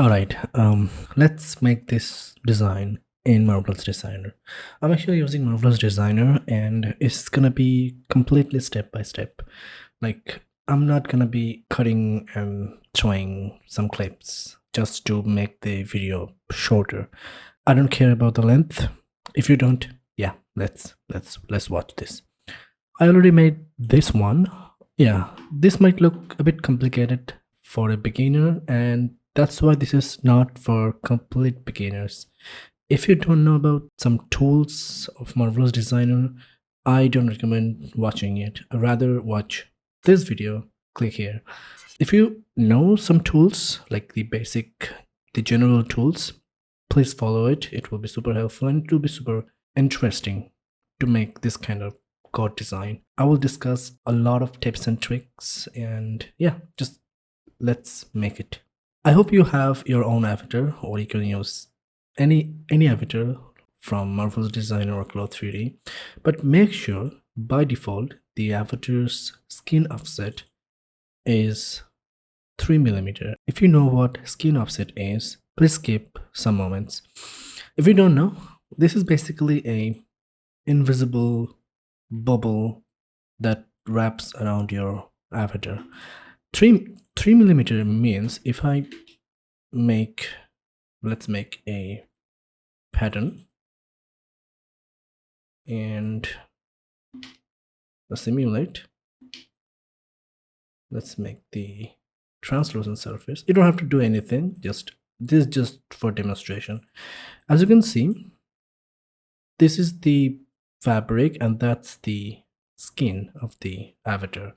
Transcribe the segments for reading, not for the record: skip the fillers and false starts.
All right, let's make this design in Marvelous Designer. I'm actually using Marvelous Designer and it's gonna be completely step by step. Like, I'm not gonna be cutting and showing some clips just to make the video shorter. I don't care about the length. If you don't, yeah, let's watch this. I already made this one. Yeah, this might look a bit complicated for a beginner, and that's why this is not for complete beginners. If you don't know about some tools of Marvelous Designer, I don't recommend watching it. Rather watch this video, click here. If you know some tools, like the general tools, please follow it. It will be super helpful and it will be super interesting to make this kind of code design. I will discuss a lot of tips and tricks, and yeah, just let's make it. I hope you have your own avatar, or you can use any avatar from Marvel's Designer or Claude 3D, but make sure by default the avatar's skin offset is 3 mm. If you know what skin offset is, please skip some moments. If you don't know, this is basically a invisible bubble that wraps around your avatar. 3 mm means if I make, let's make a pattern and simulate. Let's make the translucent surface. You don't have to do anything, just this is just for demonstration. As you can see, this is the fabric and that's the skin of the avatar.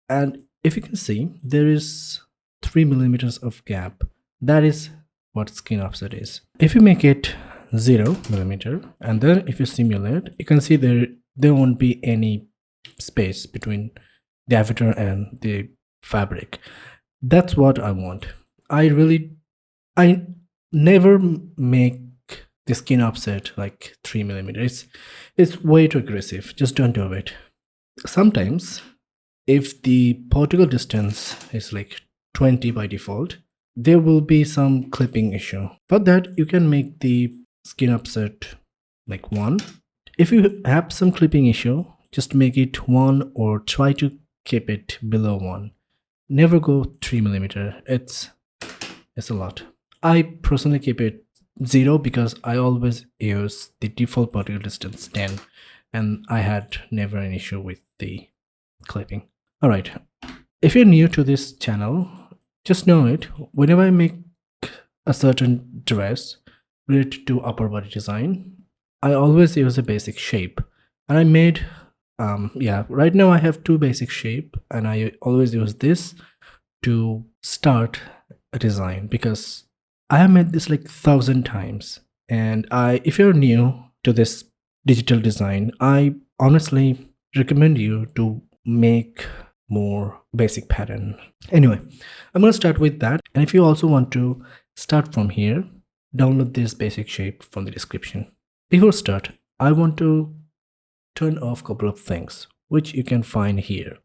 And if you can see, there is 3 mm of gap. That is what skin offset is. If you make it 0 mm and then if you simulate, you can see there won't be any space between the avatar and the fabric. That's what I want. I never make the skin offset like 3 mm. It's way too aggressive. Just don't do it. Sometimes if the particle distance is like 20 by default, there will be some clipping issue. For that, you can make the skin offset like 1. If you have some clipping issue, just make it 1 or try to keep it below 1. Never go 3 mm. It's a lot. I personally keep it 0 because I always use the default particle distance 10 and I had never an issue with the clipping. All right, if you're new to this channel, just know it. Whenever I make a certain dress related to upper body design, I always use a basic shape. And I made, right now I have 2 basic shape and I always use this to start a design because I have made this like 1,000 times. And if you're new to this digital design, I honestly recommend you to make more basic pattern. Anyway, I'm going to start with that. And if you also want to start from here, download this basic shape from the description. Before start, I want to turn off a couple of things, which you can find here,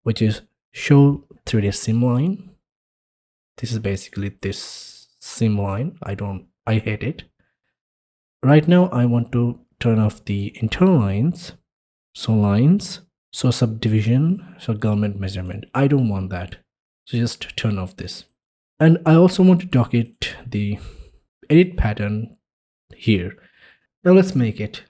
which is show 3D sim line. This is basically this sim line. I hate it. Right now, I want to turn off the internal lines. So lines, so subdivision, so government measurement. I don't want that. So just turn off this. And I also want to docket the edit pattern here. Now let's make it.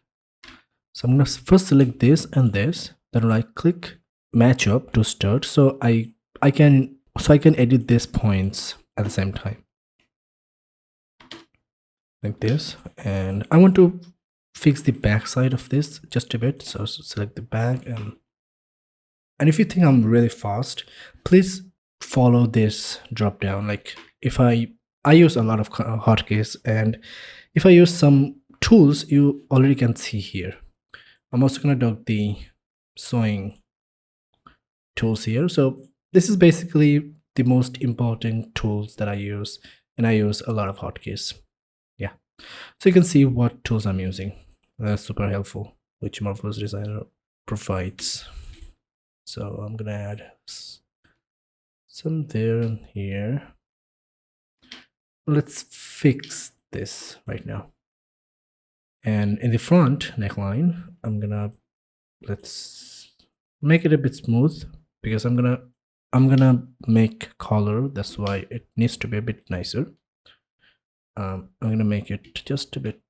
So I'm going to first select this and this, then right click match up to start. So I can edit these points at the same time. Like this. And I want to fix the back side of this just a bit. So select the back and if you think I'm really fast, please follow this drop down. Like if I use a lot of hotkeys, and if I use some tools, you already can see here. I'm also going to dock the sewing tools here. So this is basically the most important tools that I use, and I use a lot of hotkeys. Yeah. So you can see what tools I'm using. That's super helpful, which Marvelous Designer provides. So I'm gonna add some there and here. let's fix this right now. And in the front neckline, let's make it a bit smooth, because I'm gonna make color. That's why it needs to be a bit nicer. I'm gonna make it just a bit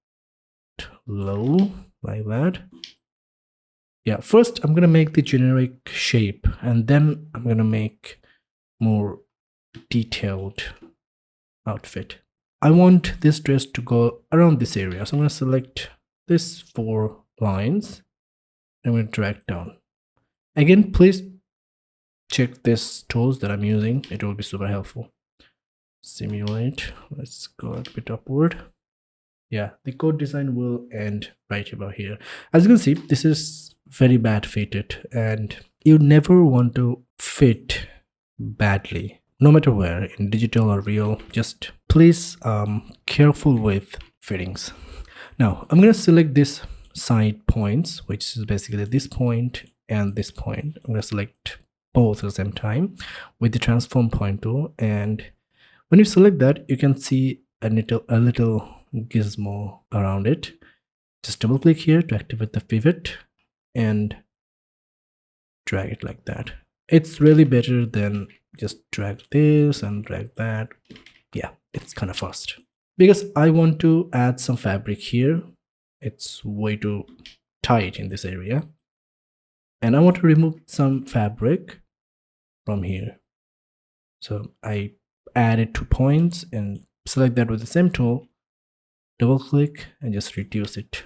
low, like that. Yeah, first I'm gonna make the generic shape, and then I'm gonna make more detailed outfit. I want this dress to go around this area, so I'm gonna select this 4 lines. I'm gonna drag down. Again, please check this tools that I'm using. It will be super helpful. Simulate. Let's go a bit upward. Yeah, the code design will end right about here. As you can see, this is very bad fitted, and you never want to fit badly, no matter where, in digital or real. Just please careful with fittings. Now I'm going to select this side points, which is basically this point and this point. I'm going to select both at the same time with the transform point tool, and when you select that, you can see a little gizmo around it. Just double click here to activate the pivot and drag it like that. It's really better than just drag this and drag that. Yeah, it's kind of fast, because I want to add some fabric here. It's way too tight in this area, and I want to remove some fabric from here. So I added 2 points and select that with the same tool, double click and just reduce it,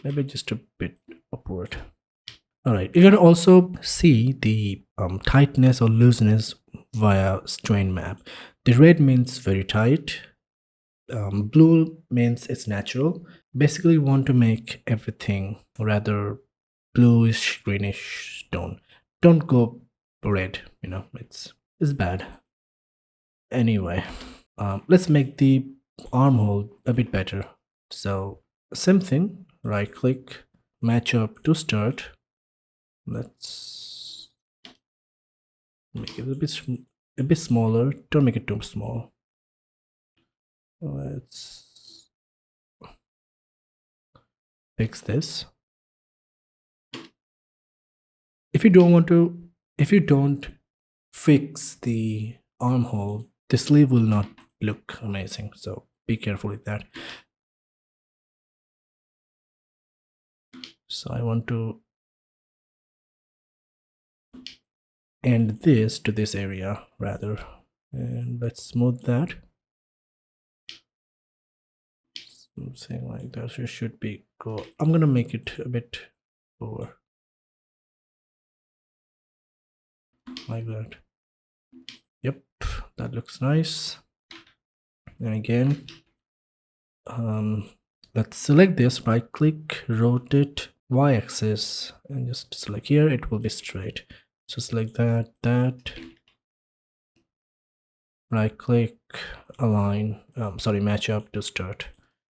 maybe just a bit upward. All right, you can also see the tightness or looseness via strain map. The red means very tight, blue means it's natural. Basically, you want to make everything rather bluish greenish tone. Don't go red, you know, it's bad. Anyway, let's make the armhole a bit better. So same thing, right click, match up to start. Let's make it a bit smaller. Don't make it too small. Let's fix this. If you don't fix the armhole, the sleeve will not look amazing, so be careful with that. So I want to end this to this area rather, and let's smooth that. Something like that. It should be go. I'm gonna make it a bit over, like that. Yep, that looks nice. And again, let's select this, right click, rotate y-axis, and just select here. It will be straight, so select that, right click, align, match up to start,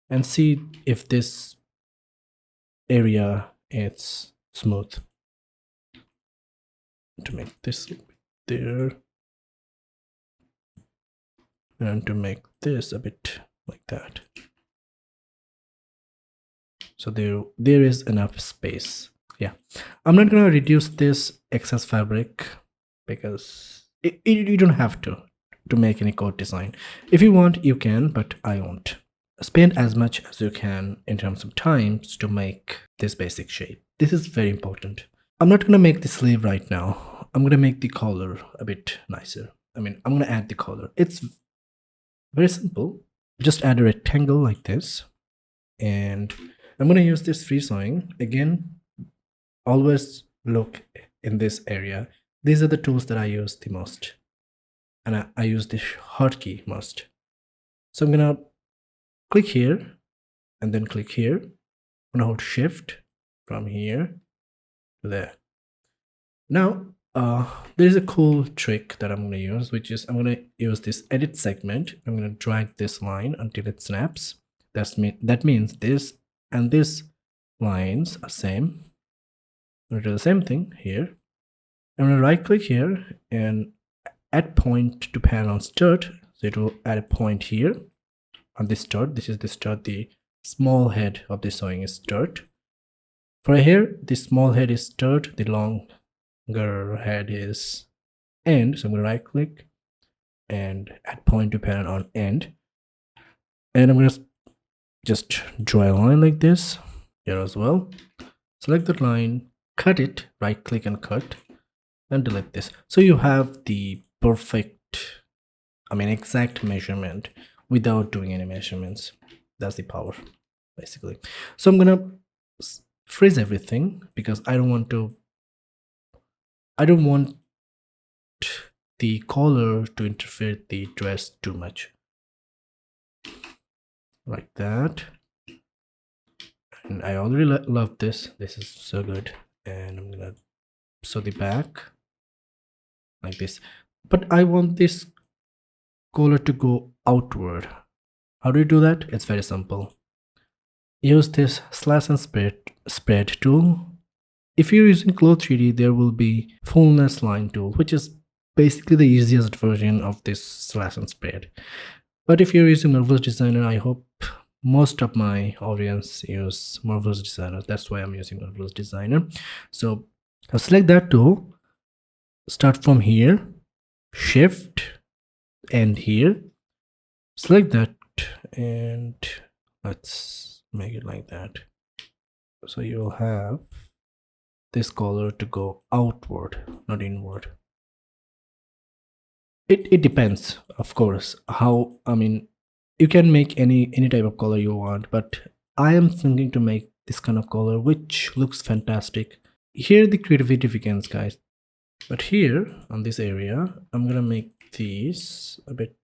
and see if this area is smooth. To make this there, and to make this a bit like that, so there is enough space. Yeah, I'm not gonna reduce this excess fabric, because you don't have to make any code design. If you want, you can, but I won't. Spend as much as you can in terms of times to make this basic shape. This is very important. I'm not gonna make the sleeve right now. I'm gonna make the collar a bit nicer. I'm gonna add the collar. It's very simple. Just add a rectangle like this, and I'm gonna use this free sewing. Again, always look in this area. These are the tools that I use the most, and I use the hotkey most. So I'm gonna click here and then click here. I'm gonna hold shift from here to there. Now there's a cool trick that I'm going to use, which is I'm going to use this edit segment. I'm going to drag this line until it snaps. That means this and this lines are same. I'm going to do the same thing here. I'm going to right click here and add point to pan on start, so it will add a point here on this start. This is the start, the small head of the sewing is start. For here, the small head is start, the longer head is end. So I'm going to right click and add point to pan on end, and I'm going to just draw a line like this here as well. Select that line, cut it, right click and cut, and delete this. So you have the perfect, exact measurement without doing any measurements. That's the power, basically. So I'm gonna freeze everything because I don't want the color to interfere with the dress too much. Like that. And I already love this. This is so good. And I'm gonna sew the back like this. But I want this collar to go outward. How do you do that? It's very simple. Use this slash and spread tool. If you're using Cloth 3D, there will be fullness line tool, which is basically the easiest version of this slash and spread. But if you're using Marvelous Designer, I hope most of my audience use Marvelous Designer. That's why I'm using Marvelous Designer. So I'll select that tool, start from here, shift, and here, select that, and let's make it like that. So you'll have this color to go outward, not inward. It depends, of course, how, you can make any type of color you want, but I am thinking to make this kind of color which looks fantastic. Here the creativity begins, guys. But here on this area, I'm gonna make these a bit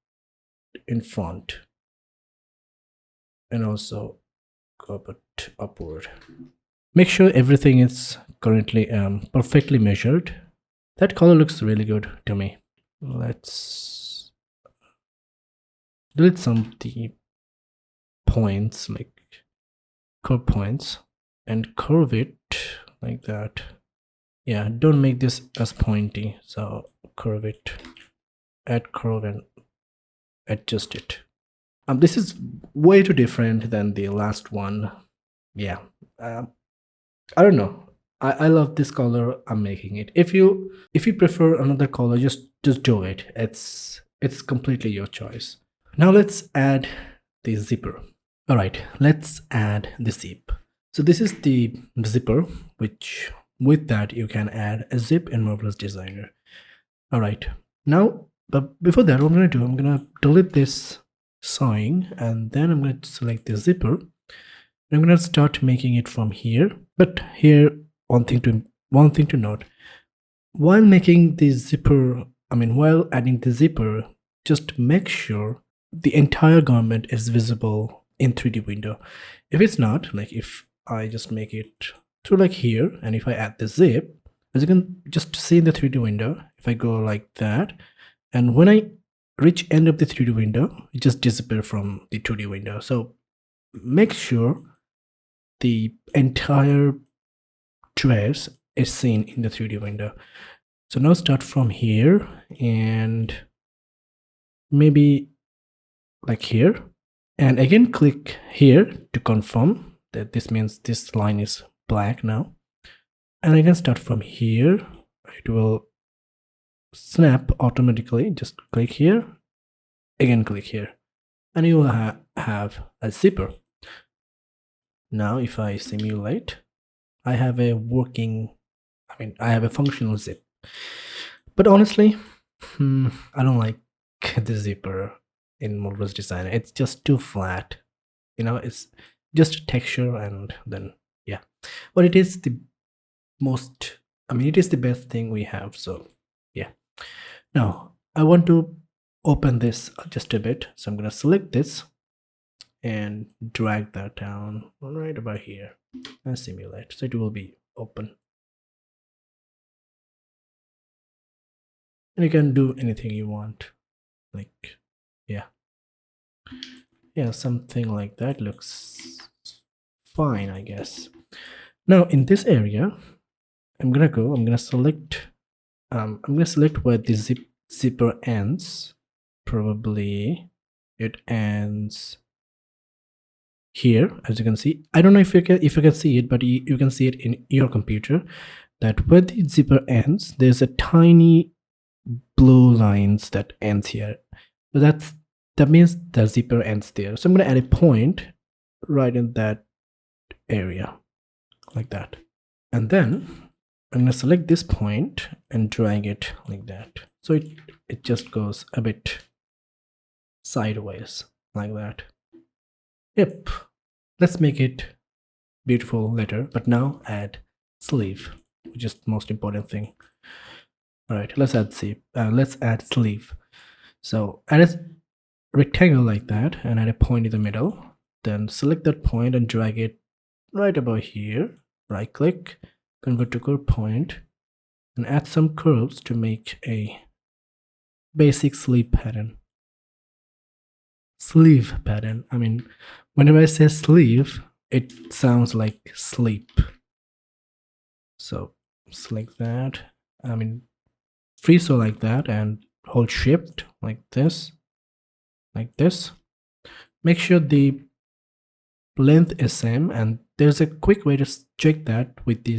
in front and also go a bit upward. Make sure everything is currently perfectly measured. That color looks really good to me. Let's delete some of the points, like curve points, and curve it like that. Yeah, don't make this as pointy, so curve it, add curve and adjust it. This is way too different than the last one. Yeah, I don't know. I love this color. I'm making it. If you prefer another color, just do it. It's completely your choice. Now let's add the zipper. All right, let's add the zip. So this is the zipper, which with that you can add a zip in Marvelous Designer. All right, now, but before that, what I'm gonna do, I'm gonna delete this sewing, and then I'm going to select the zipper. I'm going to start making it from here. But here, one thing to note, while making the zipper, while adding the zipper, just make sure the entire garment is visible in 3D window. If it's not, like if I just make it through like here, and if I add the zip, as you can just see in the 3D window, if I go like that, and when I reach end of the 3D window, it just disappears from the 2D window. So make sure the entire dress is seen in the 3D window. So now start from here and maybe like here, and again click here to confirm that this means this line is black now. And I can start from here. It will snap automatically. Just click here, again click here, and you will have a zipper. Now if I simulate, I have a I have a functional zip. But honestly, I don't like the zipper in Marvelous Designer. It's just too flat, it's just texture, and then yeah, but it is the most, it is the best thing we have. So yeah, now I want to open this just a bit, so I'm going to select this and drag that down right about here and simulate, so it will be open. And you can do anything you want, like yeah, something like that looks fine, I guess. Now in this area, I'm gonna select where the zipper ends, probably it ends here. As you can see, I don't know if you can see it, but you can see it in your computer, that where the zipper ends, there's a tiny blue lines that ends here. So that means the zipper ends there. So I'm going to add a point right in that area, like that. And then I'm going to select this point and drag it like that. So it just goes a bit sideways like that. Yep. Let's make it beautiful later, but now add sleeve, which is the most important thing. All right, let's add sleeve. So add a rectangle like that and add a point in the middle. Then select that point and drag it right about here. Right click, convert to curve point, and add some curves to make a basic sleeve pattern. Sleeve pattern. I mean, whenever I say sleeve, it sounds like sleep. So select that. I mean, freeze like that and hold shift like this. Make sure the length is same, and there's a quick way to check that with the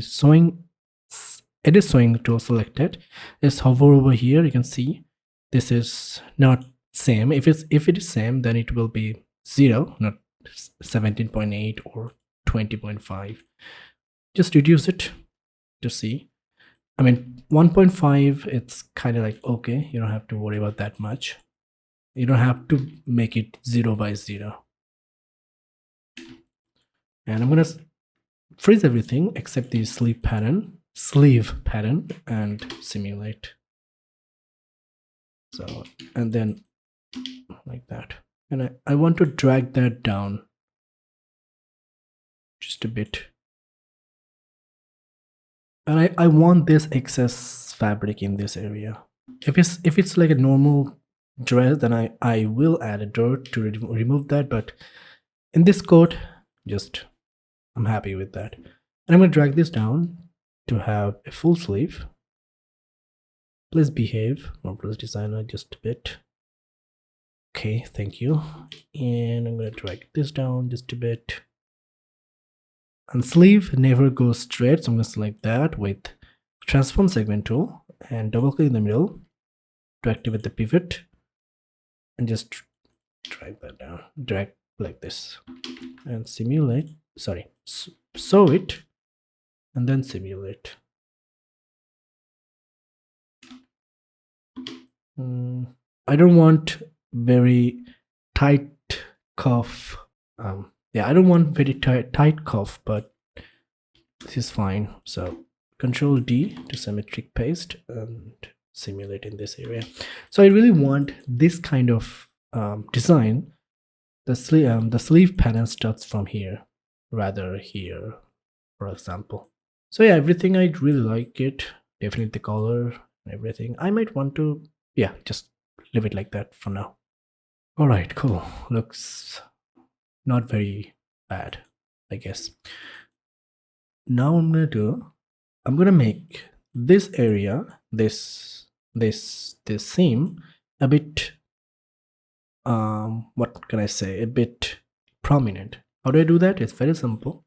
edit sewing tool selected. Just hover over here. You can see this is not same. If it is same, then it will be 0, not 17.8 or 20.5. Just reduce it to see. I mean, 1.5, it's kind of like okay, you don't have to worry about that much. You don't have to make it 0 by 0. And I'm gonna freeze everything except the sleeve pattern and simulate. So, and then like that. And I want to drag that down just a bit. And I want this excess fabric in this area. If it's like a normal dress, then I will add a dirt to remove that. But in this coat, just I'm happy with that. And I'm going to drag this down to have a full sleeve. Please behave, WordPress designer, just a bit. Okay, thank you. And I'm going to drag this down just a bit. And sleeve never goes straight, so I'm going to select that with transform segment tool and double click in the middle to activate the pivot and just drag that down. Drag like this and simulate. Sorry, sew it and then simulate. I don't want very tight cuff. Yeah, I don't want very tight cuff, but this is fine. So Control D to symmetric paste and simulate in this area. So I really want this kind of design. The sleeve pattern starts from here, rather here, for example. So yeah, everything, I really like it. Definitely the color and everything. I might want to, yeah, just leave it like that for now. All right, cool. Looks not very bad, I guess. Now I'm gonna make this area, this seam a bit, what can I say, a bit prominent. How do I do that? It's very simple.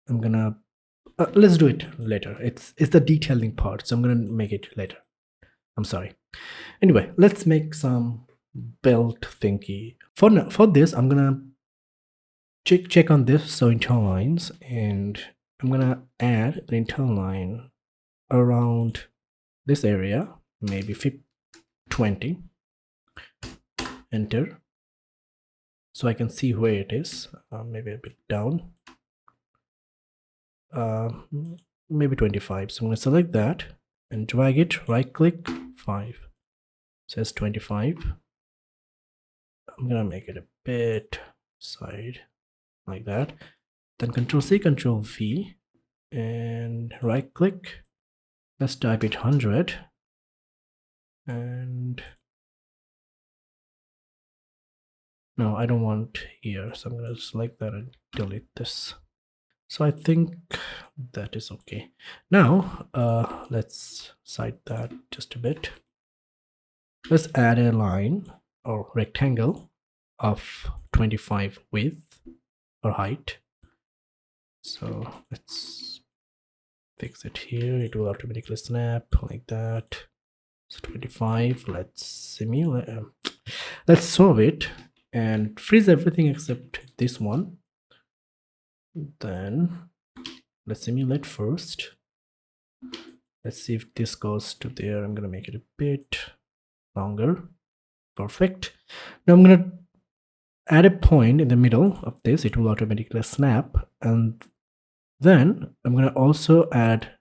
I'm gonna let's do it later. It's the detailing part, so I'm gonna make it later. I'm sorry. Anyway, let's make some belt thingy. For this, I'm gonna check on this, so internal lines, and I'm gonna add the internal line around this area, maybe 20. Enter, so I can see where it is. Maybe a bit down, maybe 25. So I'm gonna select that and drag it, right click, 5, says 25. I'm gonna make it a bit side like that, then Control C, Control V, and right click, let's type it 100, and no, I don't want here, so I'm gonna select that and delete this. So I think that is okay. Now let's side that just a bit. let's add a line or rectangle of 25 width or height. So let's fix it here. It will automatically snap like that. So 25. Let's simulate. Let's solve it and freeze everything except this one. Then let's simulate first. Let's see if this goes to there. I'm gonna make it a bit longer. Perfect. Now I'm gonna add a point in the middle of this. It will automatically snap, and then I'm gonna also add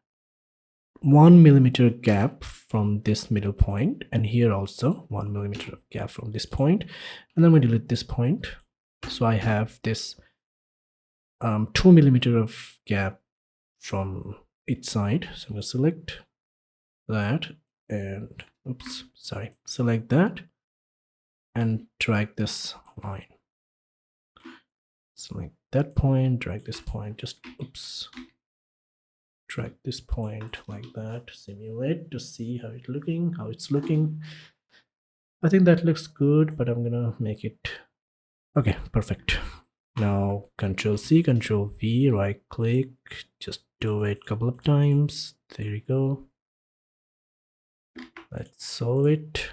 1 millimeter gap from this middle point, and here also 1 millimeter of gap from this point, and then we delete this point. So I have this 2 millimeter of gap from each side. So I'm gonna select that and select that and drag this line. Select that point, drag this point, drag this point like that, simulate to see how it's looking. I think that looks good, but I'm gonna make it okay. Perfect. Now Control C, Control V, right click, just do it a couple of times. There you go. Let's solve it.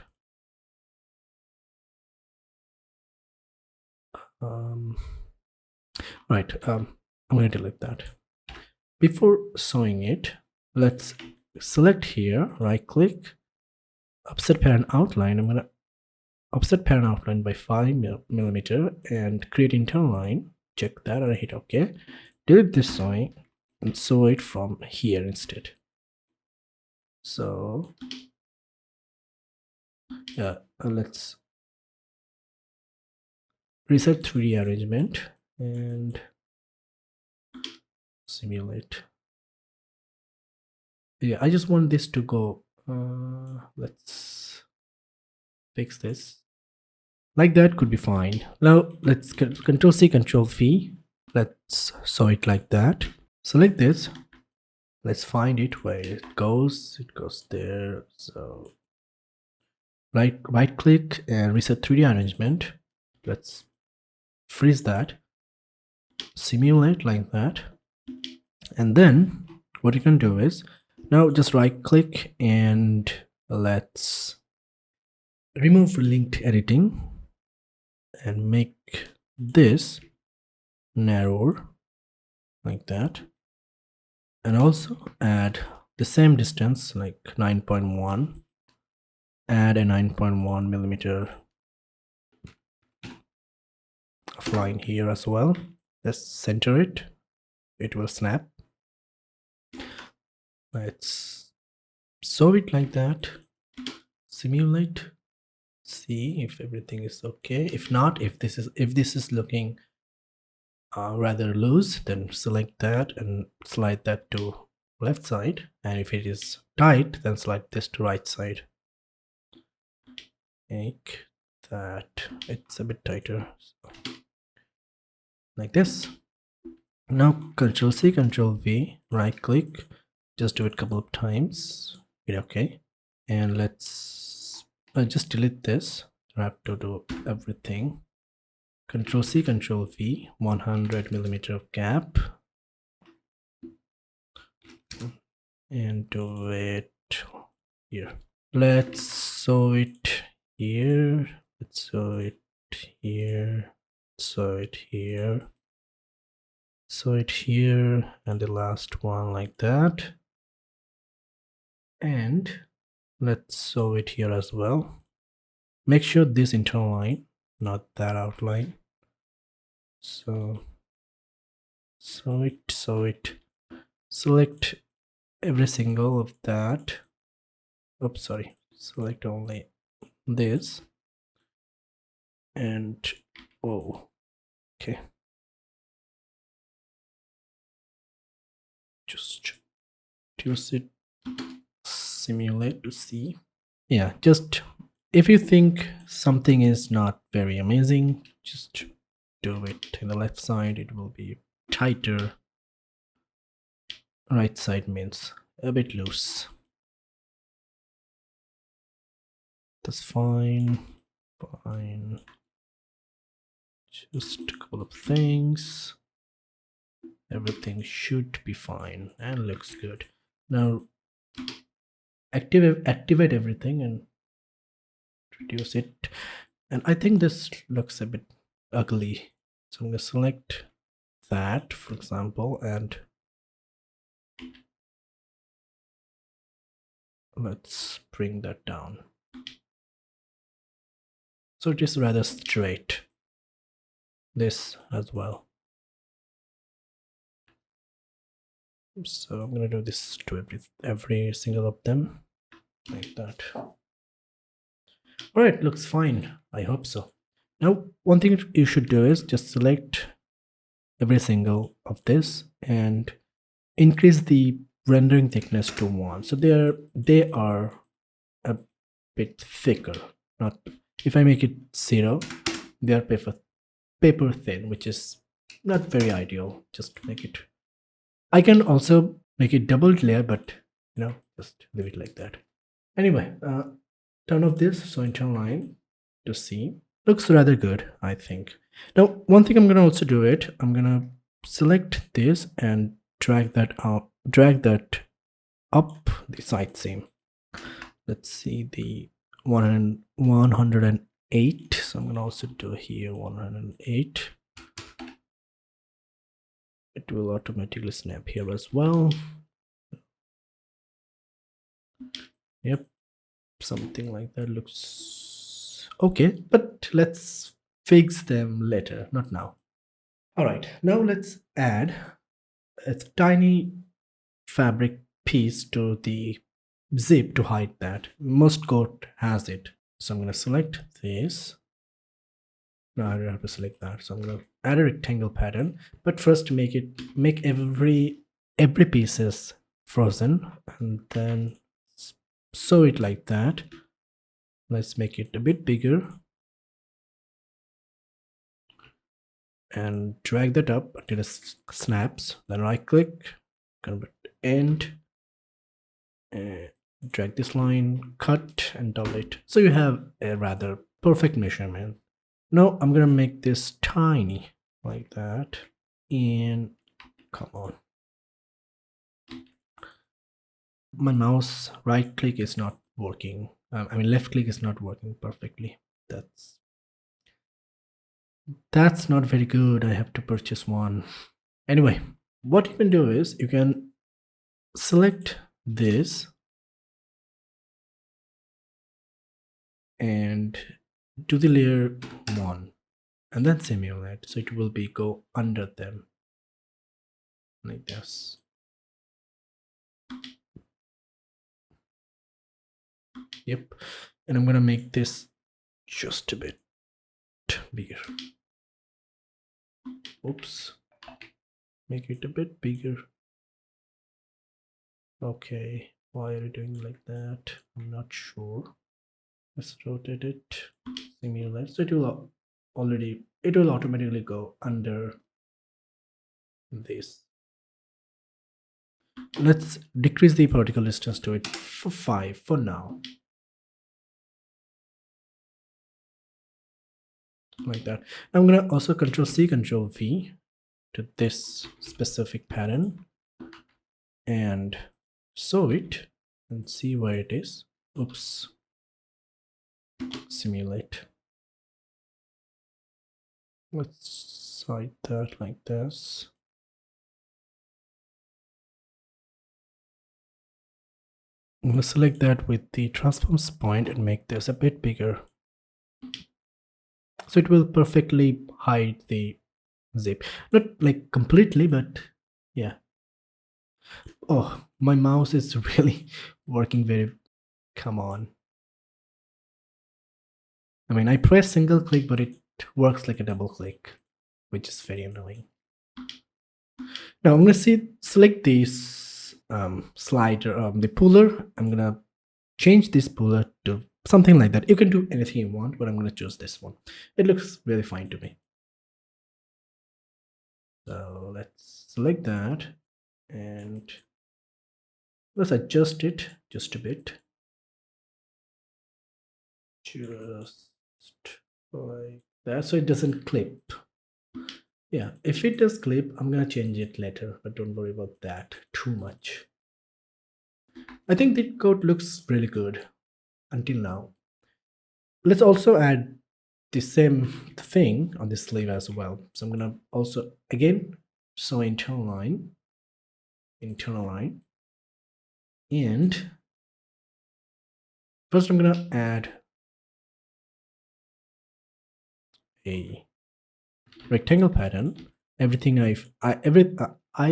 Right, I'm going to delete that. Before sewing it, let's select here, right click, offset parent outline. I'm going to offset parent outline by 5 millimeter and create internal line. Check that and hit OK. Delete this sewing and sew it from here instead. So yeah, let's reset 3D arrangement and simulate. Yeah, I just want this to go. Let's fix this. Like that could be fine. Now let's Control C, Control V. Let's sew it like that. Select this. Let's find it where it goes. It goes there. So right click and reset 3D arrangement. Let's freeze that. Simulate like that. And then what you can do is now just right click and let's remove linked editing and make this narrower like that, and also add the same distance like 9.1, add a 9.1 millimeter of line here as well. Let's center it, it will snap. Let's sew it like that, simulate, see if everything is okay. If not, if this is looking rather loose, then select that and slide that to left side, and if it is tight, then slide this to right side. Make that it's a bit tighter, so like this. Now Control C, Control V, right click, just do it a couple of times, hit OK, and let's just delete this. I have to do everything. Control C, Control V, 100 millimeter of gap, and do it here. Let's sew it here. Let's sew it here. Sew it here. Sew it here, and the last one like that. And let's sew it here as well. Make sure this internal line, not that outline. So sew it, select every single of that. Oops, sorry, select only this. And oh, okay, just use it, simulate to see. Yeah, just if you think something is not very amazing, just do it in the left side, it will be tighter. Right side means a bit loose. That's fine. Fine. Just a couple of things. Everything should be fine and looks good. Now activate everything and reduce it. And I think this looks a bit ugly. So I'm gonna select that, for example, and let's bring that down. So it is rather straight. This as well. So I'm gonna do this to every single of them like that. All right, looks fine. I hope so. Now, one thing you should do is just select every single of this and increase the rendering thickness to 1. So they are a bit thicker. Not if I make it 0, they are paper thin, which is not very ideal. Just make it. I can also make it double layer, but just leave it like that. Anyway, turn off this so internal line to see. Looks rather good, I think. Now, one thing I'm gonna also do it. I'm gonna select this and drag that up the side seam. Let's see the 108. So I'm gonna also do here 108. It will automatically snap here as well. Yep, something like that looks okay, but let's fix them later, not now. All right, now let's add a tiny fabric piece to the zip to hide that. Most code has it. So I'm going to select this. No, I don't have to select that. So I'm going to add a rectangle pattern, but first make every piece is frozen and then sew it like that. Let's make it a bit bigger and drag that up until it snaps. Then right click, convert end, and drag this line, cut and double it. So you have a rather perfect measurement. Now I'm gonna make this tiny like that. And come on. My mouse right click is not working. I mean left click is not working perfectly. That's not very good. I have to purchase one. Anyway, what you can do is you can select this and do the layer 1 and then simulate, so it will be go under them like this. Yep, and I'm gonna make this just a bit bigger. Oops, make it a bit bigger. Okay, why are you doing like that? I'm not sure. Let's rotate it, simulate, so it will automatically go under this. Let's decrease the particle distance to it for 5 for now, like that. I'm gonna also Control C, Control V to this specific pattern and sew it and see where it is. Oops, simulate. Let's side that like this. I'm gonna select that with the transforms point and make this a bit bigger, so it will perfectly hide the zip. Not like completely, but yeah. Oh, my mouse is really working very. Come on. I mean, I press single click, but it works like a double click, which is very annoying. Now I'm gonna select this slider, the puller. I'm gonna change this puller to something like that. You can do anything you want, but I'm gonna choose this one. It looks really fine to me. So let's select that and let's adjust it just a bit. just like that so it doesn't clip. Yeah, if it does clip, I'm gonna change it later, but don't worry about that too much. I think the code looks really good until now. Let's also add the same thing on the sleeve as well. So I'm gonna also again so internal line, and first I'm gonna add a rectangle pattern. Everything I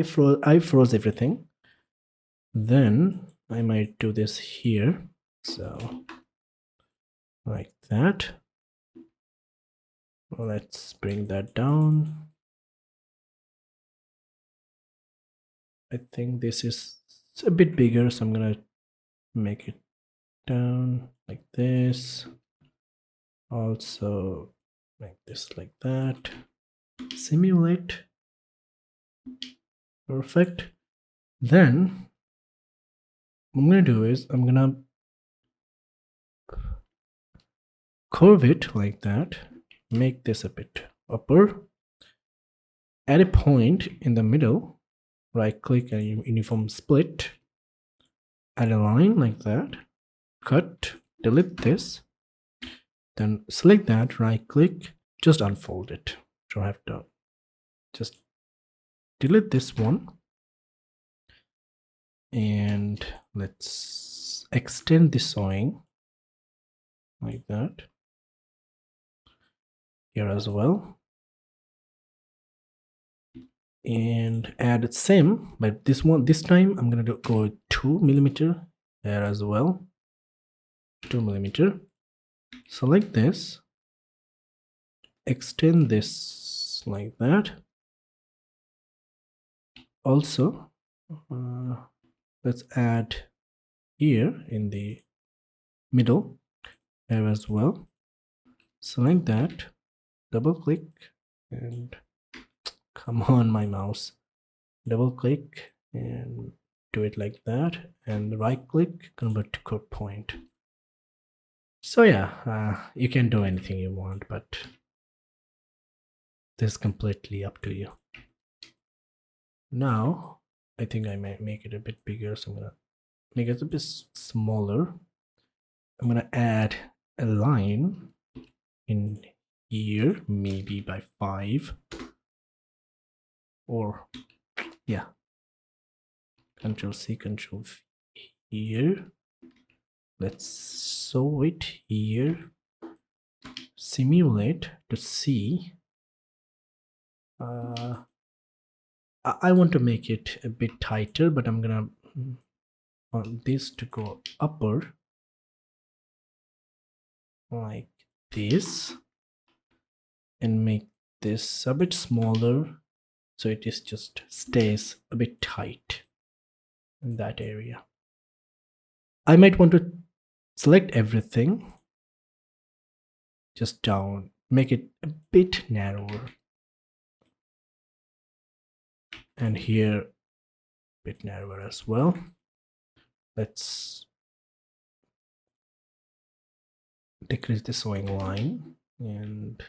froze everything. Then I might do this here, so like that. Let's bring that down. I think this is a bit bigger, so I'm gonna make it down like this. Also make this like that. Simulate. Perfect. Then what I'm gonna do is I'm gonna curve it like that. Make this a bit upper. Add a point in the middle. Right click and uniform split. Add a line like that. Cut. Delete this. Then select that. Right click. Just unfold it. Don't have to. Just delete this one. And let's extend the sewing like that here as well, and add same, but this time I'm gonna go 2 millimeter there as well. 2 millimeter. Select this, extend this like that. Also let's add here in the middle there as well. Select that, double click, and come on my mouse, double click and do it like that, and right click, convert to code point. So yeah, you can do anything you want, but this is completely up to you. Now I think I might make it a bit bigger, so I'm gonna make it a bit smaller. I'm gonna add a line in here, maybe by 5, or yeah, Control C, Control V here. Let's sew it here. Simulate to see. I want to make it a bit tighter, but I'm gonna want this to go upper like this, and make this a bit smaller so it is just stays a bit tight in that area. I might want to select everything just down, make it a bit narrower, and here a bit narrower as well. Let's decrease the sewing line, and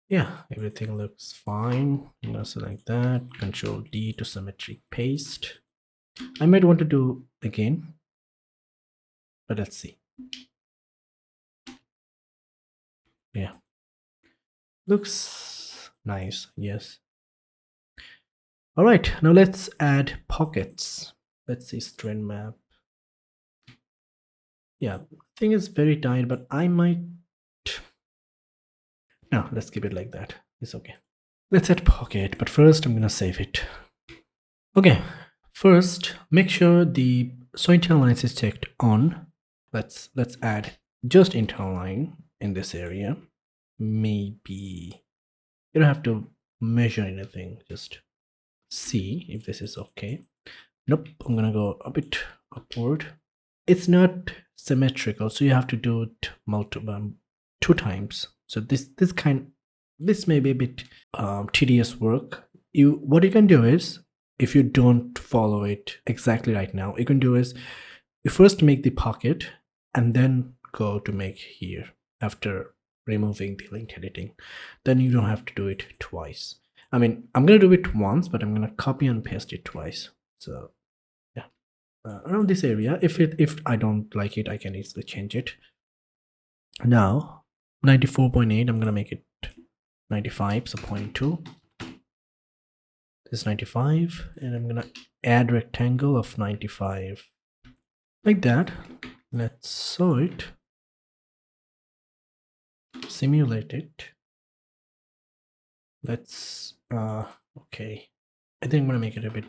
yeah, everything looks fine. I'm gonna select that, Control D to symmetric paste. I might want to do again, but let's see. Yeah, looks nice. Yes. All right, now let's add pockets. Let's see, strand map. Yeah, thing is very tight, but I might, no, let's keep it like that. It's okay. Let's add pocket, but first I'm gonna save it. Okay, first make sure the sew internal lines is checked on. Let's add just internal line in this area. Maybe you don't have to measure anything, just see if this is okay. Nope, I'm gonna go a bit upward. It's not symmetrical, so you have to do it multiple 2 times. So this may be a bit tedious work. What you can do is, if you don't follow it exactly right now, you can do is you first make the pocket, and then go to make here after removing the link editing. Then you don't have to do it twice. I mean, I'm gonna do it once, but I'm gonna copy and paste it twice. So yeah, around this area, if I don't like it, I can easily change it. Now 94.8, I'm gonna make it 95, so 0.2. This is 95, and I'm gonna add rectangle of 95 like that. Let's sew it, simulate it. Let's okay, I think I'm gonna make it a bit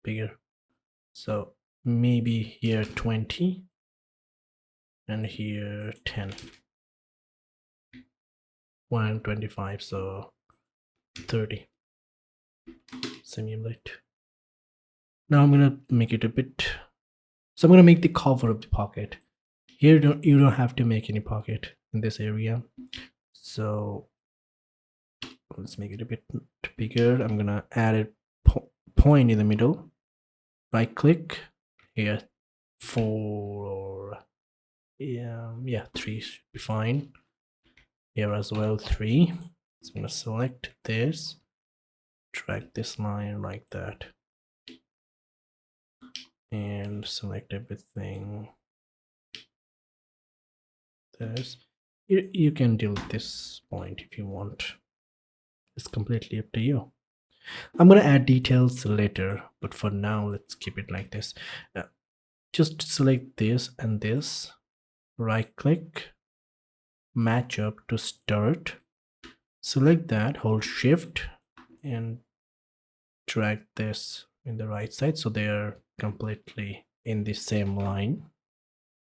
bigger, so maybe here 20 and here 10, 125, so 30. Simulate. Now I'm gonna make it a bit, so I'm gonna make the cover of the pocket. Here you don't have to make any pocket in this area, so let's make it a bit bigger. I'm gonna add a point in the middle, right click here, 4, yeah 3 should be fine. Here as well 3. So I'm gonna select this, drag this line like that, and select everything. This you can delete this point if you want. It's completely up to you. I'm gonna add details later, but for now let's keep it like this. Just select this and this, right click, match up to start, select that, hold shift and drag this in the right side so they are completely in the same line.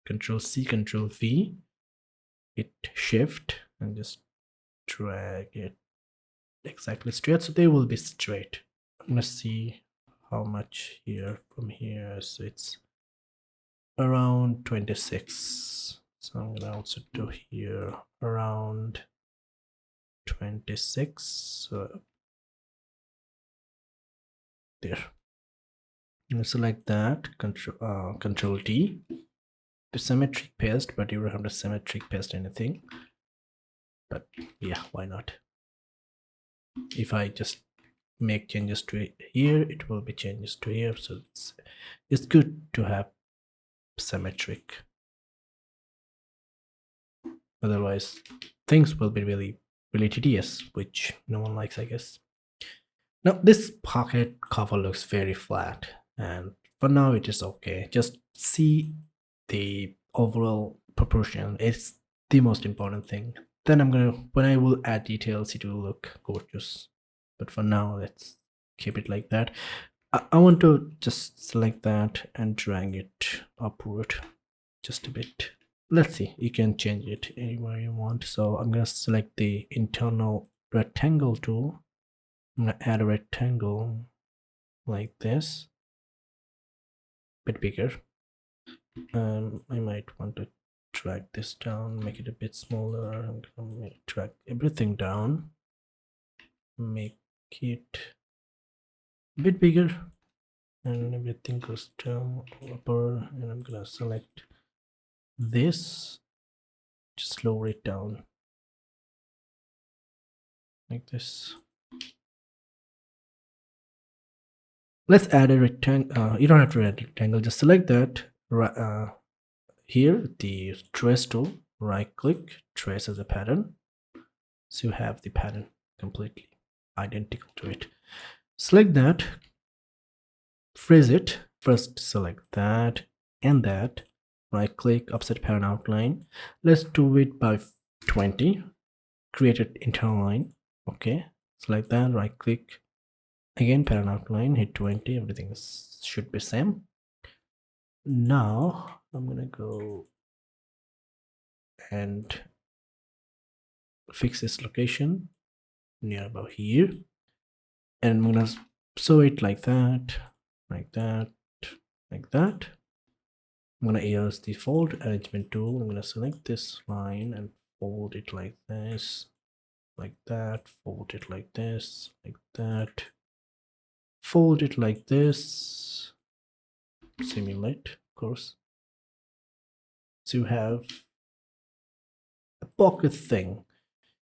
Control C, Control V, hit shift and just drag it exactly straight so they will be straight. I'm gonna see how much here from here, so it's around 26, so I'm gonna also do here around 26, so there. I'm gonna select that, control D to symmetric paste, but you don't have to symmetric paste anything, but yeah, why not? If I just make changes to here, it will be changes to here, so it's good to have symmetric, otherwise things will be really tedious, which no one likes, I guess. Now this pocket cover looks very flat, and for now it is okay. Just see the overall proportion, it's the most important thing. Then when I will add details, it will look gorgeous, but for now let's keep it like that. I want to just select that and drag it upward just a bit. Let's see, you can change it anywhere you want. So I'm gonna select the internal rectangle tool. I'm gonna add a rectangle like this, a bit bigger. I might want to drag this down, make it a bit smaller. I'm gonna drag everything down, make it a bit bigger, and everything goes down upper. And I'm gonna select this, just lower it down like this. Let's add a rectangle. You don't have to add a rectangle, just select that. Here the trace tool, right click, trace as a pattern, so you have the pattern completely identical to it. Select that, freeze it. First select that and that, right click, offset pattern outline. Let's do it by 20, create an internal line. Okay, select that, right click, again pattern outline, hit 20. Everything should be same. Now I'm gonna go and fix this location near about here, and I'm gonna sew it like that, like that, like that. I'm gonna use the fold arrangement tool. I'm gonna select this line and fold it like this, like that, fold it like this, like that, fold it like this, simulate, of course, to have a pocket thing.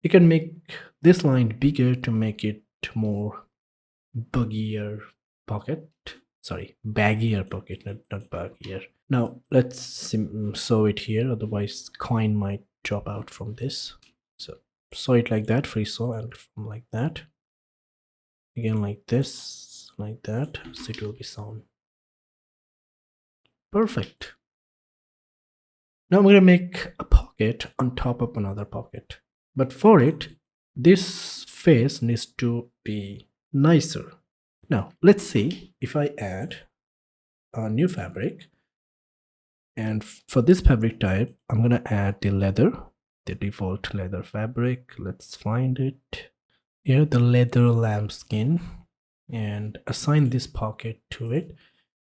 You can make this line bigger to make it more buggier pocket. Sorry, baggier pocket, not buggier. Now let's sew it here, otherwise coin might drop out from this. So sew it like that, free sew, and from like that. Again like this, like that, so it will be sewn. Perfect. Now I'm going to make a pocket on top of another pocket. But for it, this face needs to be nicer. Now let's see if I add a new fabric. And for this fabric type, I'm going to add the leather, the default leather fabric. Let's find it. Here, the leather lambskin, and assign this pocket to it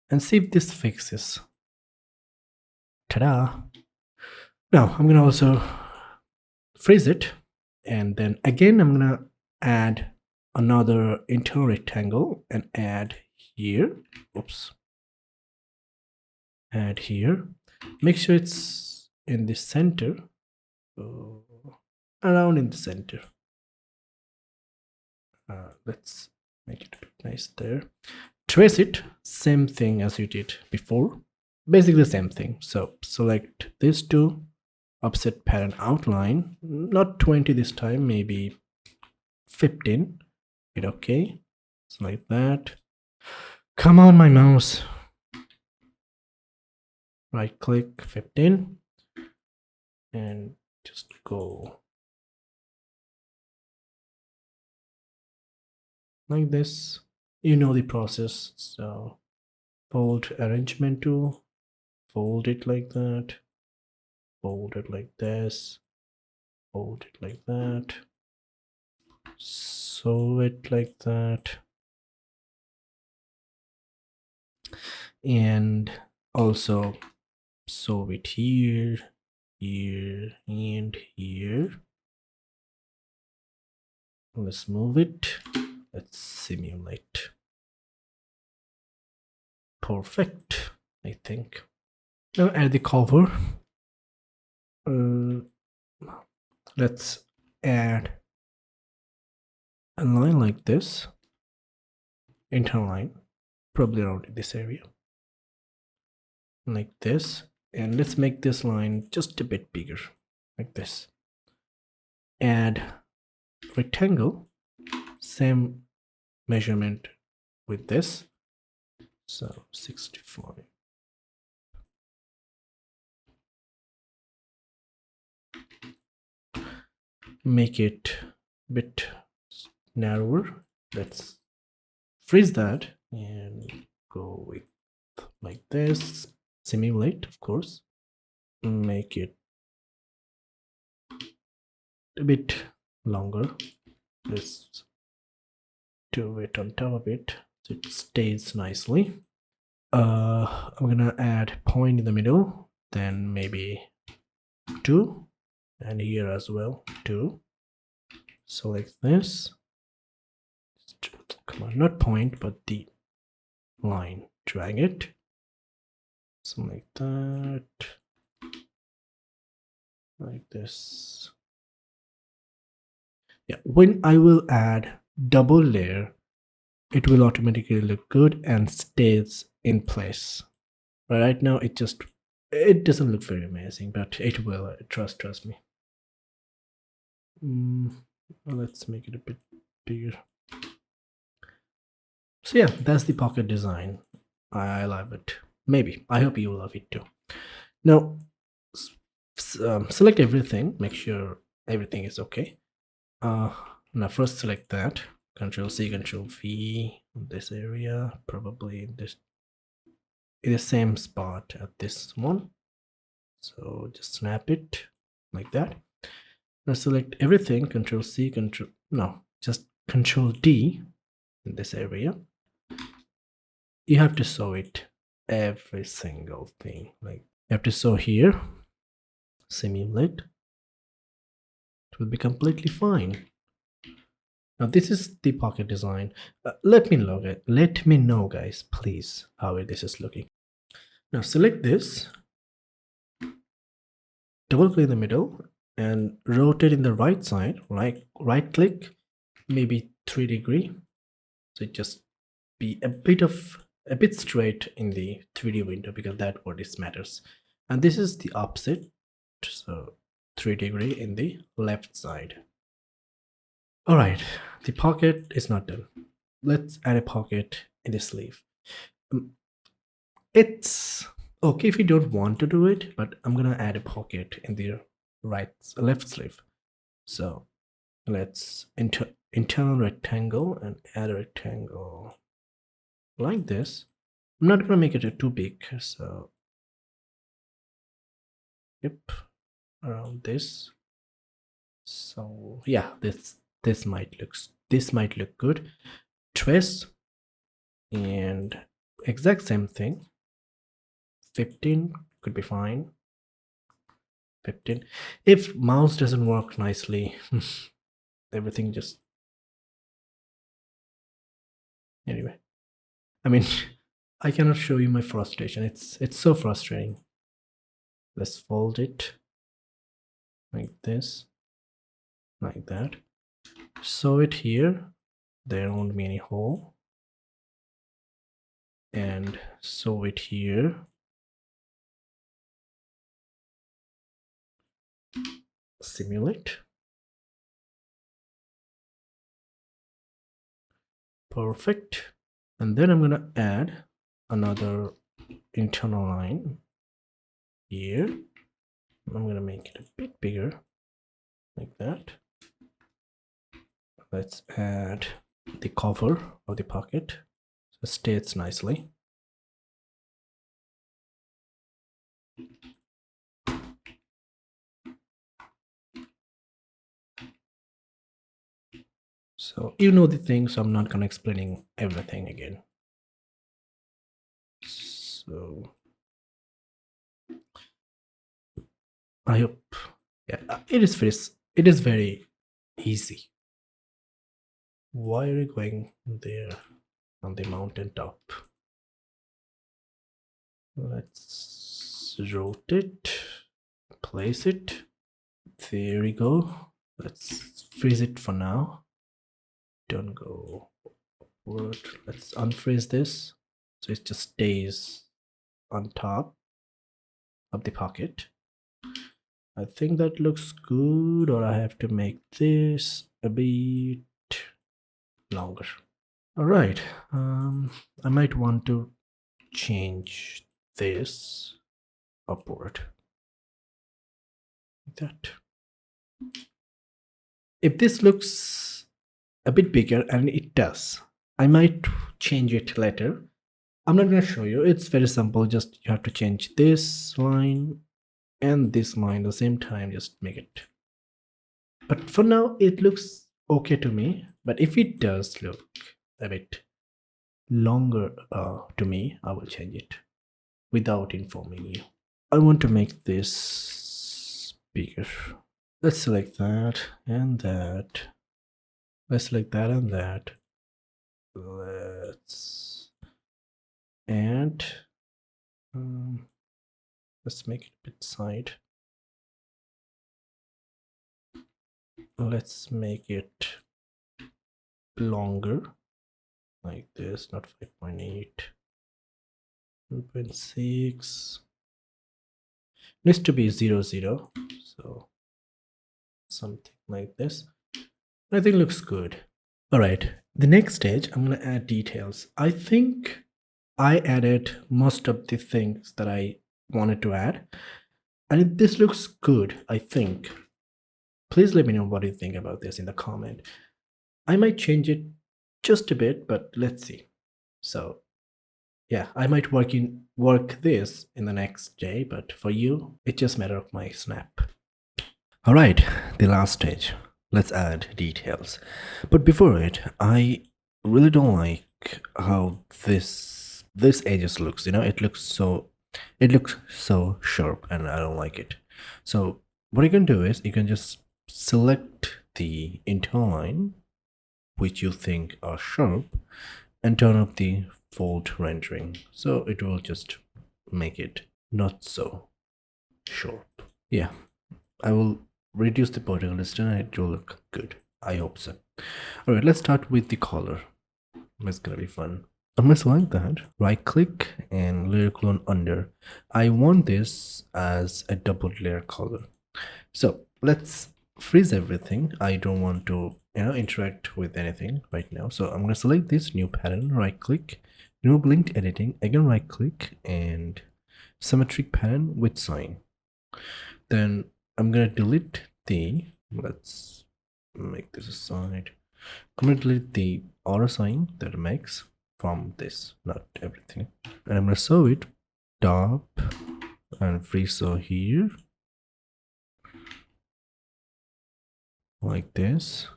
and see if this fixes. Ta-da! Now I'm gonna also freeze it, and then again I'm gonna add another internal rectangle and add here. Oops. Add here. Make sure it's in the center. Around in the center. Let's make it a bit nice there. Trace it, same thing as you did before. Basically the same thing. So select these two, offset pattern outline, not 20 this time, maybe 15. Hit OK. So like that. Come on, my mouse. Right click 15 and just go like this. You know the process. So fold arrangement tool, fold it like that, fold it like this, fold it like that, sew it like that, and also sew it here, here, and here. Let's move it. Let's simulate. Perfect, I think. Now add the cover. Let's add a line like this, internal line, probably around this area, like this, and let's make this line just a bit bigger, like this. Add rectangle, same measurement with this, so 65. Make it a bit narrower. Let's freeze that and go with like this. Simulate, of course. Make it a bit longer. Let's do it on top of it so it stays nicely. I'm gonna add point in the middle, then maybe 2, and here as well 2. Select this. Come on, not point but the line. Drag it. So like that. Like this. Yeah, when I will add double layer, it will automatically look good and stays in place. But right now it doesn't look very amazing, but it will. Trust me. Let's make it a bit bigger. So yeah, that's the pocket design. I love it. Maybe. I hope you love it too. Now select everything. Make sure everything is okay. Now first select that. Control C, Control V in this area. Probably in the same spot at this one. So just snap it like that. Now select everything. Control C, just Control D in this area. You have to sew it, every single thing. Like you have to sew here, simulate. It will be completely fine. Now this is the pocket design. Let me know guys, please, how this is looking. Now select this, double click in the middle and rotate in the right side, right click, maybe 3 degree. So it just be a bit straight in the 3D window, because that what is matters. And this is the opposite, so 3 degree in the left side. All right, the pocket is not done. Let's add a pocket in the sleeve. It's okay if you don't want to do it, but I'm gonna add a pocket in the left sleeve. So let's internal rectangle and add a rectangle like this. I'm not gonna make it too big, so yep, around this. So yeah, this might look good. Trace and exact same thing. 15 could be fine. 15. If mouse doesn't work nicely, everything just anyway. I mean, I cannot show you my frustration. It's so frustrating. Let's fold it like this, like that. Sew it here. There won't be any hole. And sew it here. Simulate. Perfect. And then I'm gonna add another internal line here. I'm gonna make it a bit bigger, like that. Let's add the cover of the pocket so it stays nicely. So you know the thing, so I'm not gonna explaining everything again. So I hope, yeah, it is very easy. Why are you going there on the mountain top? Let's rotate, place it. There we go. Let's freeze it for now. Don't go forward. Let's unfreeze this so it just stays on top of the pocket. I think that looks good, or I have to make this a bit longer. All right, I might want to change this upward like that. If this looks a bit bigger, and it does, I might change it later. I'm not going to show you. It's very simple. Just you have to change this line and this line at the same time. Just make it. But for now, it looks okay to me. But if it does look a bit longer to me, I will change it without informing you. I want to make this bigger. Let's select that and that. Let's select that and that. Let's make it a bit side. Let's make it longer like this, not 5.8, 1.6. Needs to be 0, 0. So something like this. I think looks good. All right, the next stage, I'm gonna add details. I think I added most of the things that I wanted to add, and this looks good, I think. Please let me know what you think about this in the comment. I might change it just a bit, but let's see. So yeah, I might work this in the next day, but for you, it's just a matter of my snap. All right, the last stage. Let's add details. But before it, I really don't like how this edges looks. You know, it looks so sharp, and I don't like it. So what you can do is you can just select the internal line which you think are sharp and turn up the fold rendering, so it will just make it not so sharp. Yeah, I will reduce the particle distance and it will look good. I hope so. All right, let's start with the color. It's gonna be fun. I'm gonna select that, right click and layer clone under. I want this as a double layer color. So let's freeze everything. I don't want to interact with anything right now. So I'm gonna select this new pattern, right click, remove linked editing, again right click and symmetric pattern with sign. Then I'm gonna delete the, let's make this aside. I'm gonna delete the auto sign that makes from this, not everything. And I'm gonna show it top and freeze so here like this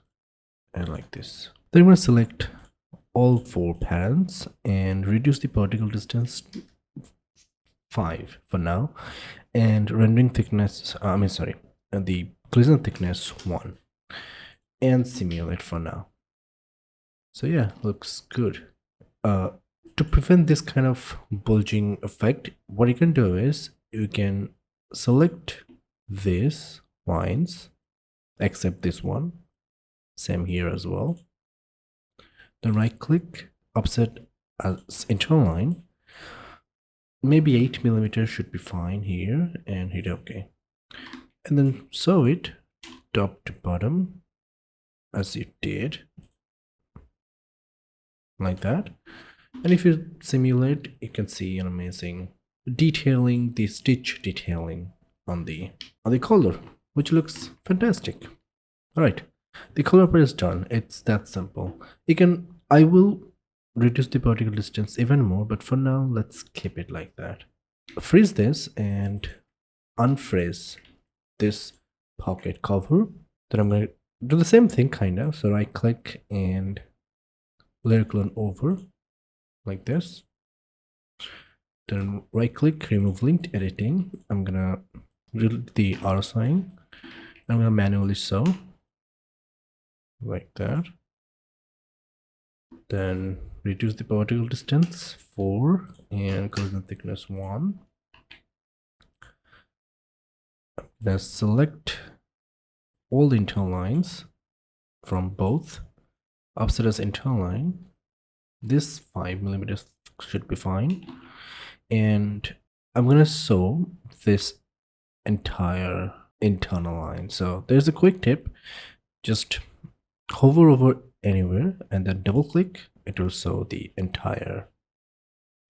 and like this. Then I'm gonna select all 4 patterns and reduce the particle distance 5 for now, and rendering thickness the collision thickness 1, and simulate for now. So yeah, looks good. To prevent this kind of bulging effect, what you can do is you can select these lines except this one, same here as well, then right click, offset as internal line, maybe 8 millimeters should be fine here, and hit OK. And then sew it top to bottom as you did, like that. And if you simulate, you can see an amazing detailing, the stitch detailing on the collar, which looks fantastic. All right, the collar part is done. It's that simple. I will reduce the particle distance even more, but for now, let's keep it like that. Freeze this and unfreeze this pocket cover. Then I'm going to do the same thing kind of. So right click and layer clone over like this. Then right click, remove linked editing. I'm gonna delete the R sign. I'm gonna manually sew like that. Then reduce the particle distance 4 and collision thickness 1. Then select all the internal lines from both, offset as internal line. This 5 millimeters should be fine, and I'm gonna sew this entire internal line. So there's a quick tip: just hover over anywhere and then double click. It will sew the entire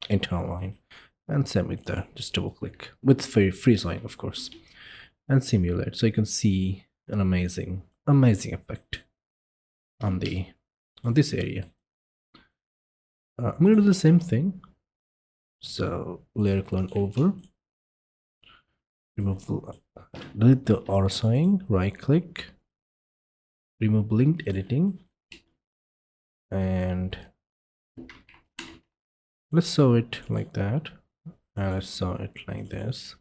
internal line, and same with the just double click with freeze line, of course, and simulate. So you can see an amazing effect on this area. I'm gonna do the same thing. So layer clone over, remove delete the auto sign, right click, remove linked editing, and let's sew it like that, and let's sew it like this.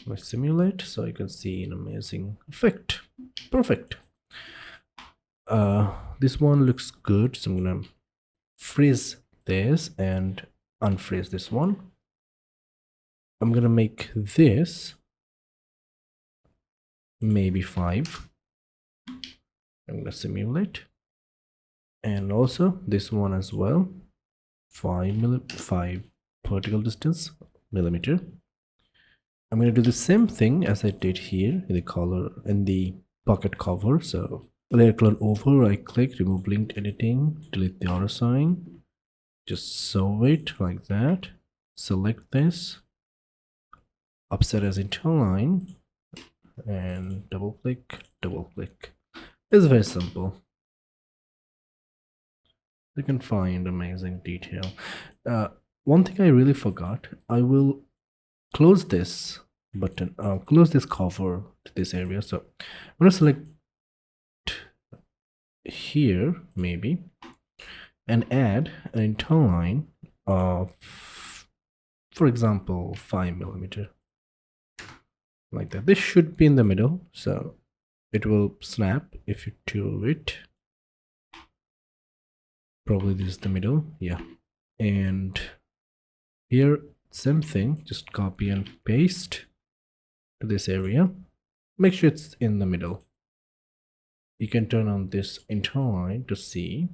Let's simulate so you can see an amazing effect. Perfect. This one looks good, so I'm gonna freeze this and unfreeze this one. I'm gonna make this maybe 5. I'm gonna simulate, and also this one as well, 5 particle distance millimeter. I'm gonna do the same thing as I did here in the color in the pocket cover. So layer clone over, right click, remove linked editing, delete the auto sign, just sew it like that, select this, offset as internal line, and double click. It's very simple. You can find amazing detail. One thing I really forgot, I will close this button, close this cover to this area. So I'm gonna select here maybe and add an internal line of, for example, 5 millimeter, like that. This should be in the middle, so it will snap if you do it. Probably this is the middle, yeah. And here same thing, just copy and paste to this area. Make sure it's in the middle. You can turn on this internal line to see.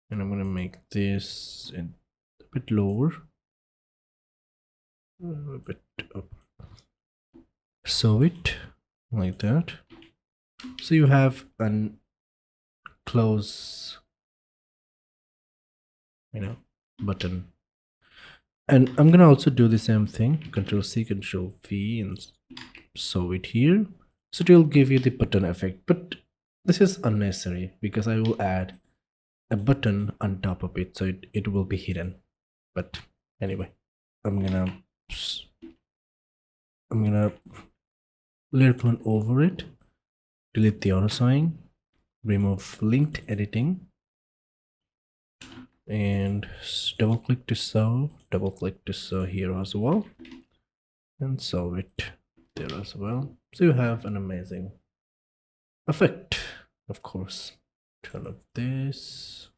And I'm going to make this a bit lower. A bit up. Sew it like that. So you have an close, button. And I'm gonna also do the same thing, Control C, Control V, and sew it here. So it will give you the button effect, but this is unnecessary because I will add a button on top of it, so it will be hidden. But anyway, I'm gonna layer clone over it, delete the auto sewing, remove linked editing, and double click to sew, here as well, and sew it there as well. So you have an amazing effect. Of course, turn off this.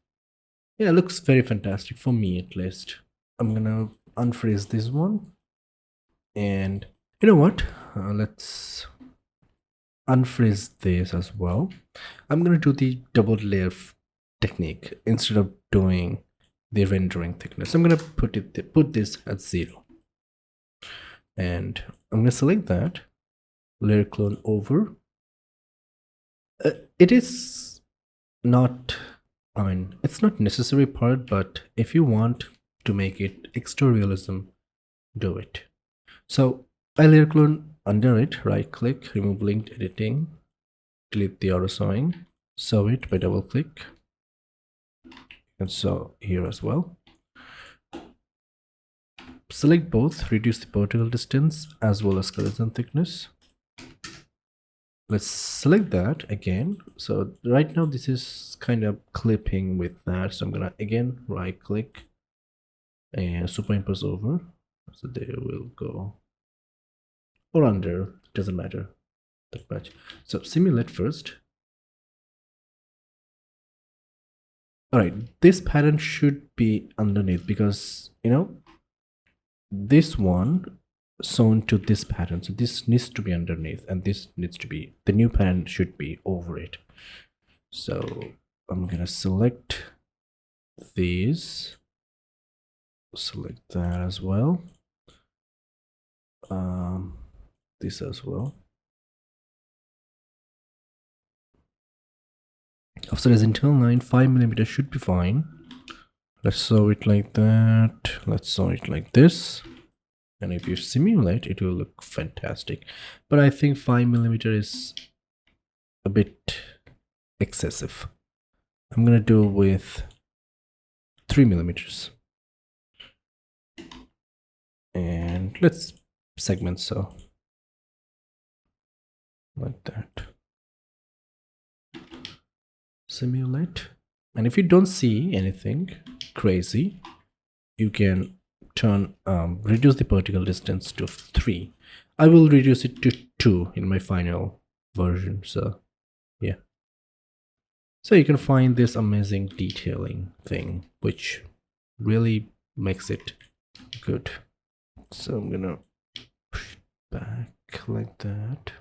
Yeah, it looks very fantastic for me, at least. I'm gonna unfreeze this one, and you know what, let's unfreeze this as well. I'm gonna do the double layer technique instead of doing the rendering thickness. I'm gonna put this at 0, and I'm gonna select that, layer clone over. It is not, it's not necessary part, but if you want to make it extra realism, do it. So I layer clone under it, right click, remove linked editing, delete the auto sewing, sew it by double click, and sew here as well. Select both, reduce the vertical distance as well as collision thickness. Let's select that again. So right now this is kind of clipping with that, so I'm gonna again right click and superimpose over, so there will go, or under, doesn't matter that much. So simulate first. All right, this pattern should be underneath because this one sewn to this pattern, so this needs to be underneath, and this needs to be, the new pattern should be over it. So I'm gonna select these, select that as well, this as well. Offset as internal line, 5mm should be fine. Let's sew it like that. Let's sew it like this. And if you simulate, it will look fantastic. But I think 5mm is a bit excessive. I'm gonna do with 3mm. And let's segment sew like that. Simulate. And if you don't see anything crazy, you can turn reduce the vertical distance to 3. I will reduce it to 2 in my final version. So yeah, so you can find this amazing detailing thing which really makes it good. So I'm gonna push it back like that.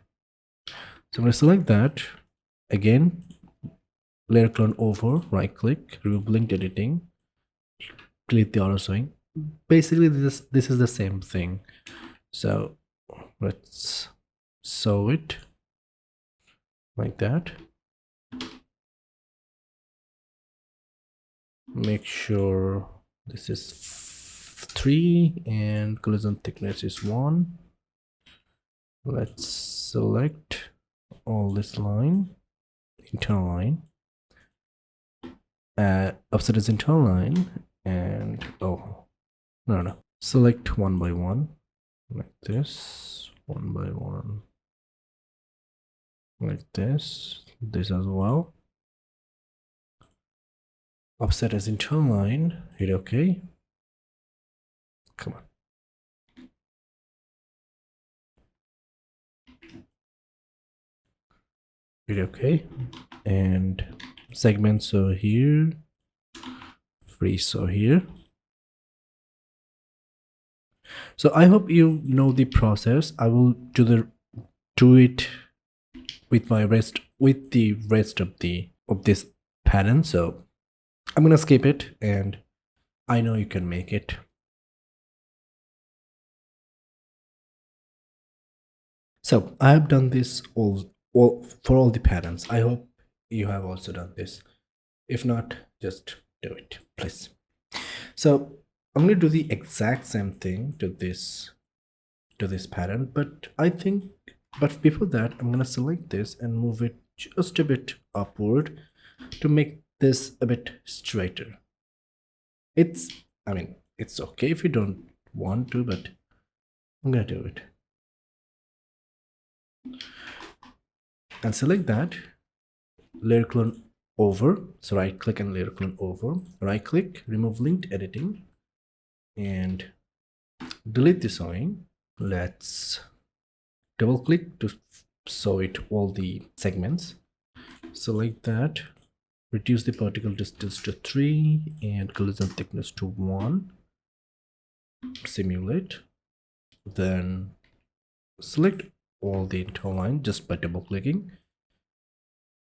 So I'm gonna select that again, layer clone over, right click, remove linked editing, delete the auto sewing. Basically this is the same thing. So let's sew it like that. Make sure this is 3 and collision thickness is 1. Let's select all this line, internal line, offset is internal line, and no, select one by one like this, one by one like this as well. Offset as internal line, hit OK. Come on. Hit OK. And segment sew here, free sew here. So I hope you know the process. I will do it with the rest of this pattern. So I'm gonna skip it, and I know you can make it. So I have done this all for all the patterns. I hope you have also done this. If not, just do it, please. So I'm going to do the exact same thing to this pattern, but before that, I'm going to select this and move it just a bit upward to make this a bit straighter. I mean, it's okay if you don't want to, but I'm going to do it. And select that, layer clone over. So right click and layer clone over. Right click, remove linked editing, and delete the sewing. Let's double click to sew it all the segments. Select that, reduce the particle distance to 3 and collision thickness to 1. Simulate. Then select all the internal line just by double clicking.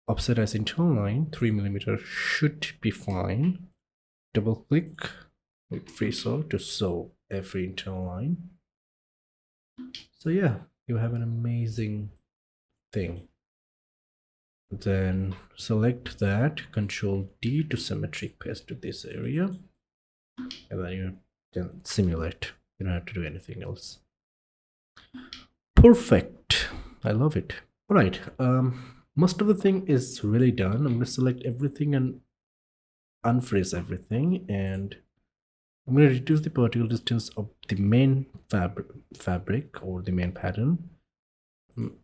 Offset as internal line 3 mm should be fine. Double click with free sew to sew every internal line. So yeah, you have an amazing thing. Then select that, Control D to symmetry paste to this area, and then you can simulate. You don't have to do anything else. Perfect. I love it. All right. Most of the thing is really done. I'm going to select everything and unfreeze everything, and I'm going to reduce the particle distance of the main fabric or the main pattern.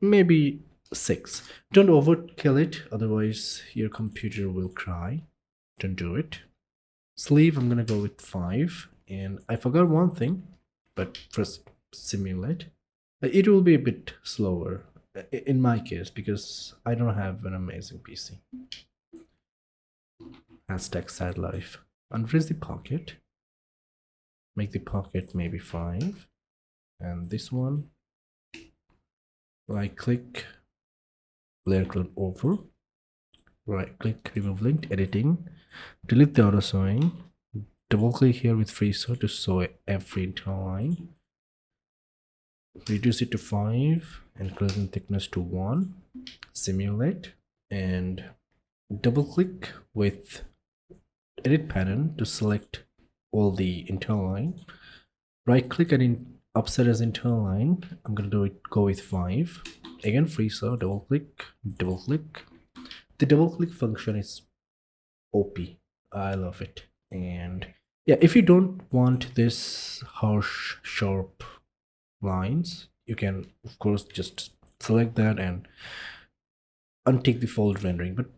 Maybe 6. Don't overkill it, otherwise your computer will cry. Don't do it. Sleeve, I'm gonna go with 5. And I forgot one thing, but first simulate. It will be a bit slower in my case because I don't have an amazing PC. Hashtag sad life. Unfreeze the pocket. Make the pocket maybe 5. And this one, right click, layer clone over. Right click, remove linked editing, delete the auto sewing, double click here with free sew to sew every internal line, reduce it to 5 and collision thickness to 1, simulate, and double click with edit pattern to select all the internal line. Right click and offset as internal line. I'm gonna go with 5. Again, free sew, double click, double click. The double click function is OP. I love it. And yeah, if you don't want this harsh, sharp lines, you can of course just select that and untick the fold rendering. But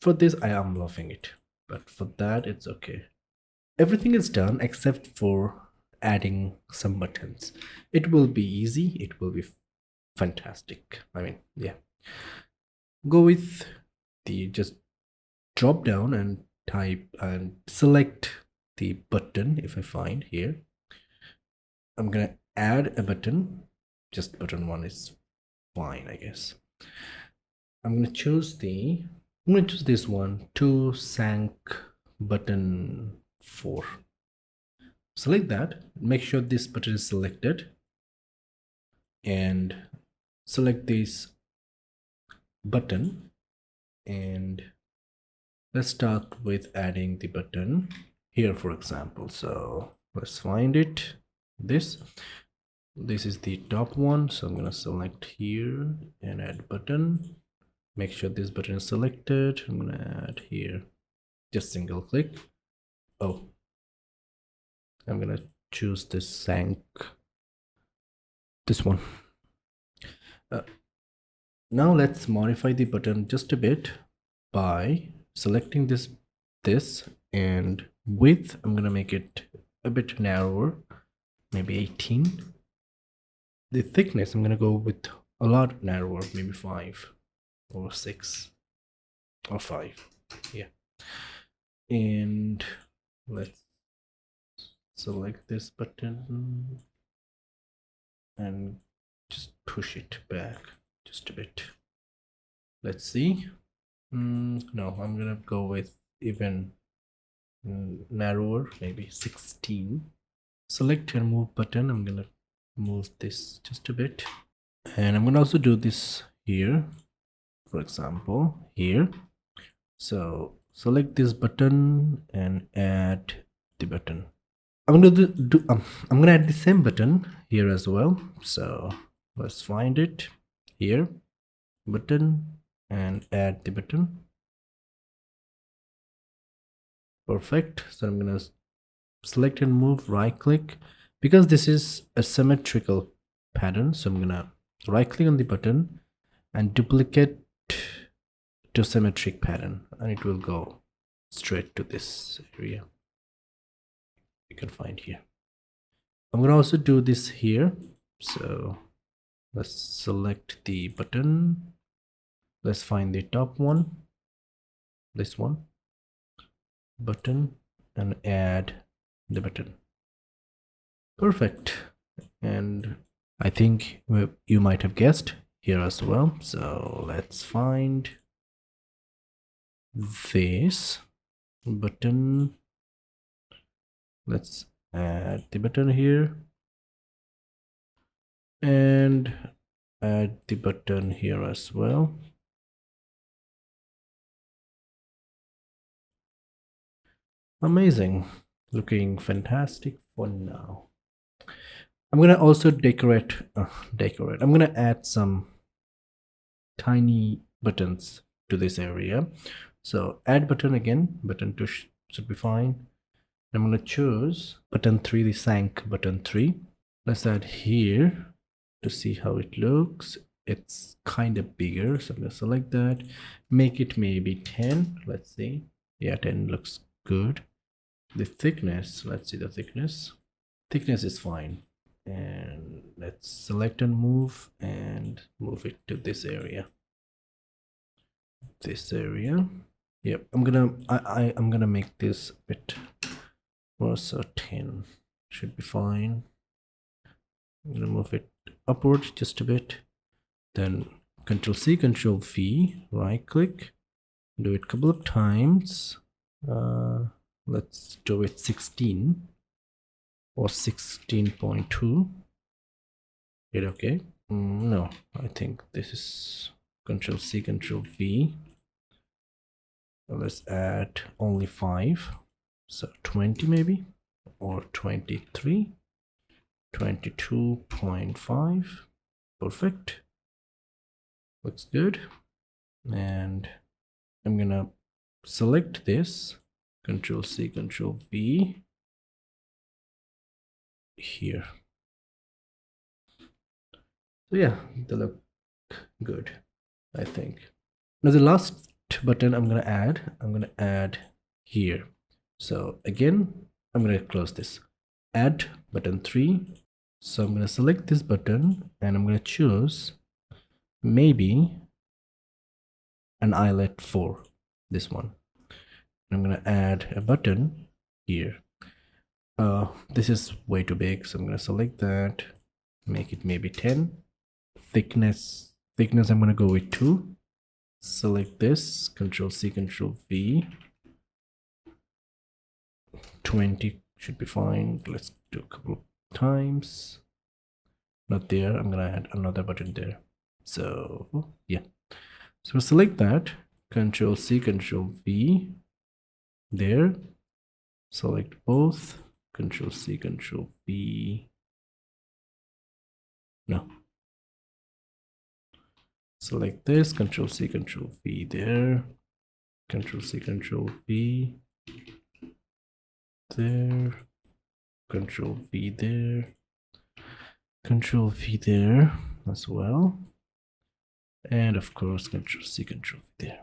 for this, I am loving it. But for that, it's okay. Everything is done except for adding some buttons. It will be easy. It will be fantastic. I mean, yeah. Go with the just drop down and type and select the button. If I find here, I'm gonna add a button. Just button 1 is fine, I guess. I'm gonna choose this one, to sank button 4. Select that, make sure this button is selected, and select this button, and let's start with adding the button here, for example. So let's find it. This is the top one, so I'm gonna select here and add button. Make sure this button is selected. I'm gonna add here, just single click. Oh, I'm gonna choose this one. Now let's modify the button just a bit by selecting this and width. I'm gonna make it a bit narrower, maybe 18. The thickness, I'm gonna go with a lot narrower, maybe 5 or 6 or 5. Yeah. And let's select this button. and just push it back just a bit. Let's see. No, I'm gonna go with even narrower, maybe 16. Select and move button. I'm gonna move this just a bit, and I'm gonna also do this here, for example, here. So select this button and add the button. I'm gonna add the same button here as well. So let's find it here, button, and add the button. Perfect. So I'm gonna select and move, right click, because this is a symmetrical pattern. So I'm gonna right click on the button and duplicate to symmetric pattern, and it will go straight to this area you can find here. I'm gonna also do this here. So let's select the button. Let's find the top one, this one, button, and add the button. Perfect. And I think you might have guessed here as well. So let's find this button. Let's add the button here and add the button here as well. Amazing. Looking fantastic for now. I'm gonna also decorate. I'm gonna add some tiny buttons to this area. So add button again. Button 2 should be fine. I'm gonna choose button 3, the Sank button 3. Let's add here to see how it looks. It's kind of bigger, so I'm gonna select that. Make it maybe 10. Let's see. Yeah, 10 looks good. The thickness, let's see the thickness. Thickness is fine. And let's select and move it to this area. Yep, I'm gonna make this a bit more, so 10 should be fine. I'm gonna move it upward just a bit, then Control C, Control V, right click, do it a couple of times. Let's do it 16 or 16.2. Hit OK. No, I think this is Control C, Control V. Let's add only 5, so 20 maybe, or 23, 22.5. Perfect. Looks good. And I'm gonna select this, Control C, Control V here. So yeah, they look good, I think. Now the last button I'm gonna add here. So again, I'm gonna close this. Add button 3. So I'm gonna select this button and I'm gonna choose maybe an eyelet 4, this one. I'm gonna add a button here. This is way too big, so I'm gonna select that, make it maybe 10. Thickness I'm gonna go with 2. Select this, Control C, Control V. 20 should be fine. Let's do a couple of times. Not there. I'm gonna add another button there. So yeah. So select that, Control C, Control V. There. Select both. Control C, Control V. No. Select this, Control C, Control V there. Control C, Control V. There. Control V there. Control V there as well. And of course, Control C, Control V there.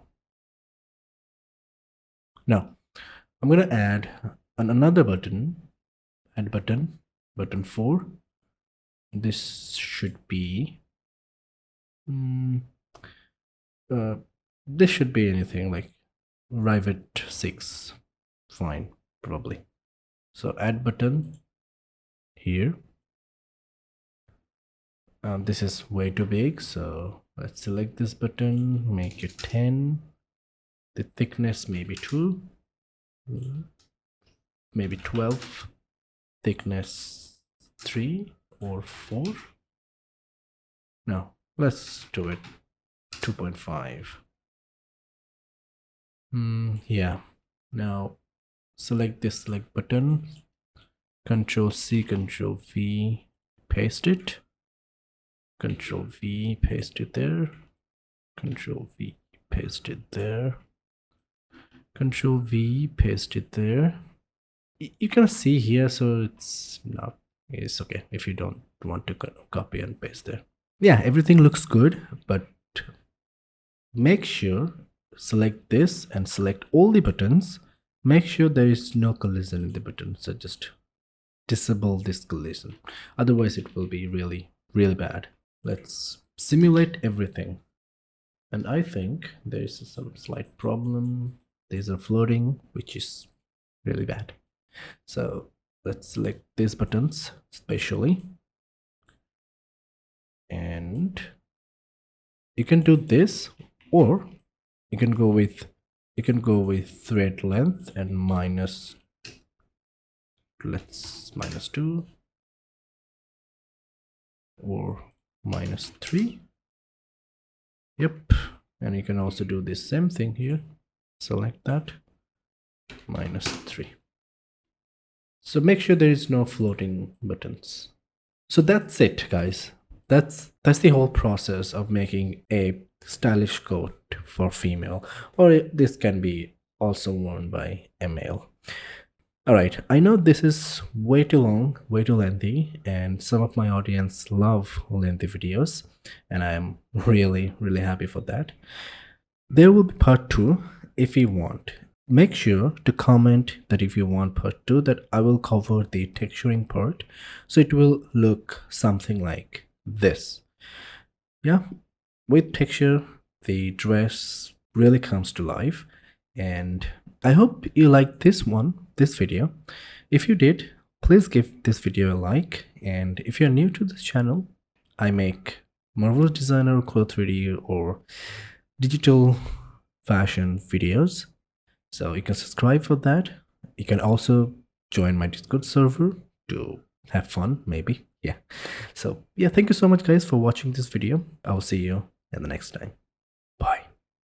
Now, I'm going to add another button, button 4. This should be, this should be anything like Rivet 6, fine, probably. So add button here. This is way too big, so let's select this button, make it 10. The thickness maybe 2, maybe 12, thickness 3 or 4. No, let's do it 2.5. Yeah. Now select this select button, Control C, Control V, paste it. Control V, paste it there. Control V, paste it there. Control V, paste it there. You can see here, so it's okay if you don't want to copy and paste there. Yeah, everything looks good, but make sure select this and select all the buttons. Make sure there is no collision in the button, so just disable this collision, otherwise it will be really bad. Let's simulate everything, and I think there is some slight problem. These are floating, which is really bad. So let's select these buttons spatially, and you can do this, or you can go with thread length and minus, let's -2 or -3. Yep. And you can also do the same thing here, select that, -3. So make sure there is no floating buttons. So that's it, guys. That's the whole process of making a stylish coat for female, or this can be also worn by a male. All right, I know this is way too long, way too lengthy, and some of my audience love lengthy videos, and I am really happy for that. There will be part 2 if you want. Make sure to comment that if you want part 2, that I will cover the texturing part, so it will look something like this. Yeah, with texture, the dress really comes to life, and I hope you liked this video. If you did, please give this video a like, and if you're new to this channel, I make Marvelous Designer, Core 3D, or digital fashion videos, so you can subscribe for that. You can also join my Discord server to have fun, maybe. Yeah. So yeah, thank you so much, guys, for watching this video. I'll see you in the next time.